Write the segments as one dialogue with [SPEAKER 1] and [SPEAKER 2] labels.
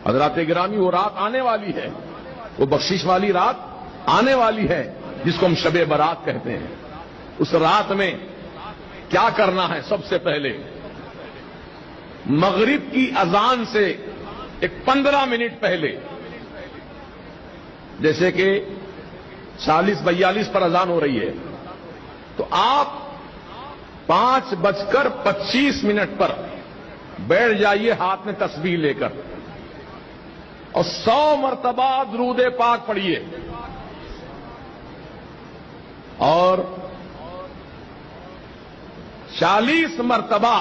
[SPEAKER 1] حضرات گرامی، وہ رات آنے والی ہے، وہ بخشش والی رات آنے والی ہے جس کو ہم شب برات کہتے ہیں۔ اس رات میں کیا کرنا ہے؟ سب سے پہلے مغرب کی اذان سے ایک 15 منٹ پہلے، جیسے کہ 40-42 پر اذان ہو رہی ہے، تو آپ 5:25 پر بیٹھ جائیے ہاتھ میں تسبیح لے کر، اور 100 مرتبہ درود پاک پڑھیے، اور 40 مرتبہ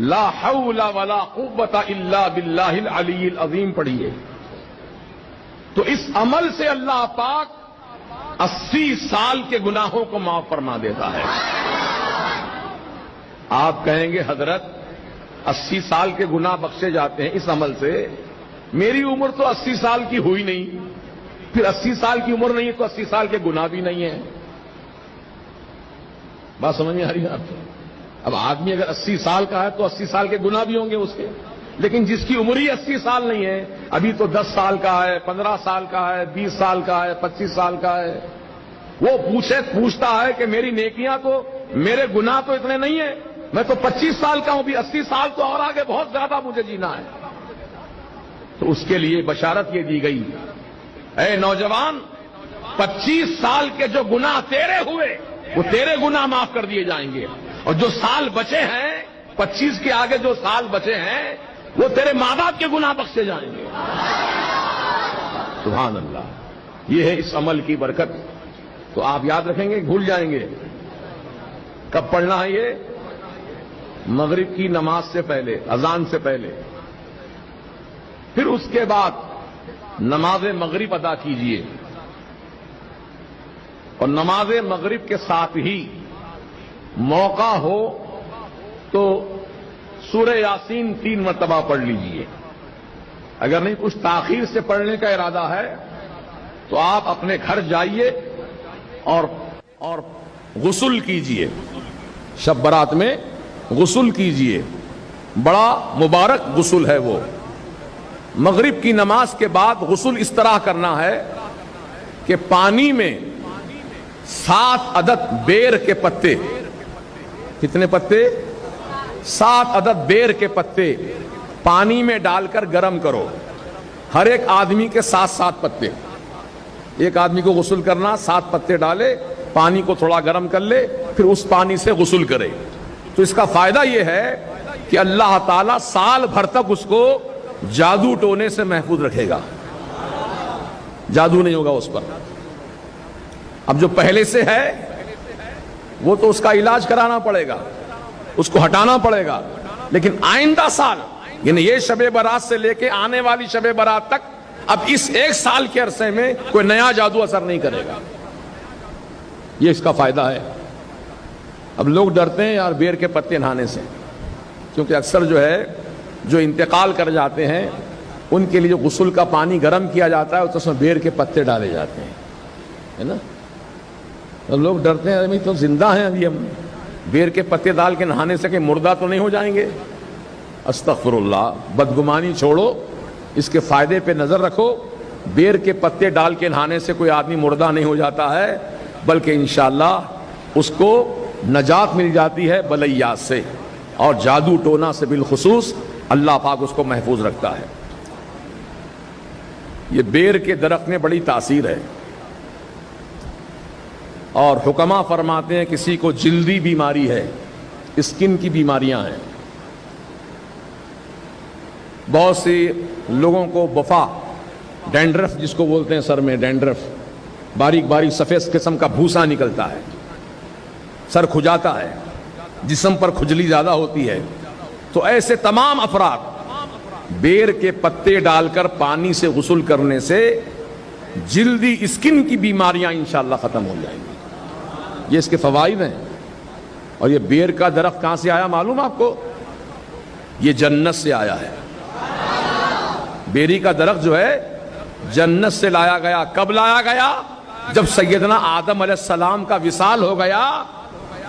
[SPEAKER 1] لا حول ولا قوت الا باللہ العلی العظیم پڑھیے۔ تو اس عمل سے اللہ پاک 80 سال کے گناہوں کو معاف فرما دیتا ہے۔ آپ کہیں گے حضرت 80 سال کے گناہ بخشے جاتے ہیں اس عمل سے، میری عمر تو 80 سال کی ہوئی نہیں، پھر 80 سال کی عمر نہیں ہے تو 80 سال کے گناہ بھی نہیں ہیں۔ بات سمجھ میں آ رہی ہے آپ کو؟ اب آدمی اگر 80 سال کا ہے تو 80 سال کے گناہ بھی ہوں گے اس کے، لیکن جس کی عمر ہی 80 سال نہیں ہے، ابھی تو 10 سال کا ہے، 15 سال کا ہے، 20 سال کا ہے، 25 سال کا ہے، وہ پوچھتا ہے کہ میری نیکیاں تو، میرے گناہ تو اتنے نہیں ہیں، میں تو 25 سال کا ہوں، بھی 80 سال تو اور آگے بہت زیادہ مجھے جینا ہے۔ تو اس کے لیے بشارت یہ دی گئی، اے نوجوان، 25 سال کے جو گناہ تیرے ہوئے وہ تیرے گناہ معاف کر دیے جائیں گے، اور جو سال بچے ہیں 25 کے آگے جو سال بچے ہیں وہ تیرے ماں باپ کے گناہ بخشے جائیں گے۔ سبحان اللہ، یہ ہے اس عمل کی برکت۔ تو آپ یاد رکھیں گے، بھول جائیں گے۔ کب پڑھنا ہے یہ؟ مغرب کی نماز سے پہلے، اذان سے پہلے۔ پھر اس کے بعد نماز مغرب ادا کیجیے، اور نماز مغرب کے ساتھ ہی موقع ہو تو سورہ یاسین 3 مرتبہ پڑھ لیجیے۔ اگر نہیں کچھ تاخیر سے پڑھنے کا ارادہ ہے تو آپ اپنے گھر جائیے اور غسل کیجیے، شب برات میں غسل کیجیے، بڑا مبارک غسل ہے وہ۔ مغرب کی نماز کے بعد غسل اس طرح کرنا ہے کہ پانی میں 7 عدد بیر کے پتے، کتنے پتے؟ 7 عدد بیر کے پتے پانی میں ڈال کر گرم کرو، ہر ایک آدمی کے 7 پتے۔ ایک آدمی کو غسل کرنا، 7 پتے ڈالے، پانی کو تھوڑا گرم کر لے، پھر اس پانی سے غسل کرے۔ تو اس کا فائدہ یہ ہے کہ اللہ تعالیٰ سال بھر تک اس کو جادو ٹونے سے محفوظ رکھے گا، جادو نہیں ہوگا اس پر۔ اب جو پہلے سے ہے وہ تو اس کا علاج کرانا پڑے گا، اس کو ہٹانا پڑے گا، لیکن آئندہ سال، یعنی یہ شب برات سے لے کے آنے والی شب برات تک، اب اس 1 سال کے عرصے میں کوئی نیا جادو اثر نہیں کرے گا۔ یہ اس کا فائدہ ہے۔ اب لوگ ڈرتے ہیں یار بیر کے پتے نہانے سے، کیونکہ اکثر جو ہے جو انتقال کر جاتے ہیں ان کے لیے جو غسل کا پانی گرم کیا جاتا ہے اس میں بیر کے پتے ڈالے جاتے ہیں، ہے نا؟ تو لوگ ڈرتے ہیں ابھی تو زندہ ہیں، ابھی ہم بیر کے پتے ڈال کے نہانے سے کہ مردہ تو نہیں ہو جائیں گے؟ استغفر اللہ، بدگمانی چھوڑو، اس کے فائدے پہ نظر رکھو۔ بیر کے پتے ڈال کے نہانے سے کوئی آدمی مردہ نہیں ہو جاتا ہے، بلکہ انشاءاللہ اس کو نجات مل جاتی ہے بلیات سے، اور جادو ٹونا سے بالخصوص اللہ پاک اس کو محفوظ رکھتا ہے۔ یہ بیر کے درخت میں بڑی تاثیر ہے، اور حکما فرماتے ہیں کسی کو جلدی بیماری ہے، اسکن کی بیماریاں ہیں، بہت سی لوگوں کو بفا، ڈینڈرف جس کو بولتے ہیں، سر میں ڈینڈرف، باریک باریک سفید قسم کا بھوسا نکلتا ہے، سر کھجاتا ہے، جسم پر کھجلی زیادہ ہوتی ہے، تو ایسے تمام افراد بیر کے پتے ڈال کر پانی سے غسل کرنے سے جلدی اسکن کی بیماریاں انشاءاللہ ختم ہو جائیں گی۔ یہ اس کے فوائد ہیں۔ اور یہ بیر کا درخت کہاں سے آیا معلوم آپ کو؟ یہ جنت سے آیا ہے۔ بیری کا درخت جو ہے جنت سے لایا گیا۔ کب لایا گیا؟ جب سیدنا آدم علیہ السلام کا وصال ہو گیا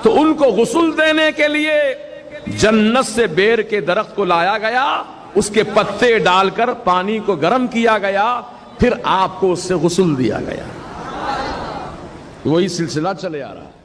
[SPEAKER 1] تو ان کو غسل دینے کے لیے جنت سے بیر کے درخت کو لایا گیا، اس کے پتے ڈال کر پانی کو گرم کیا گیا، پھر آپ کو اس سے غسل دیا گیا۔ وہی سلسلہ چلے آ رہا ہے۔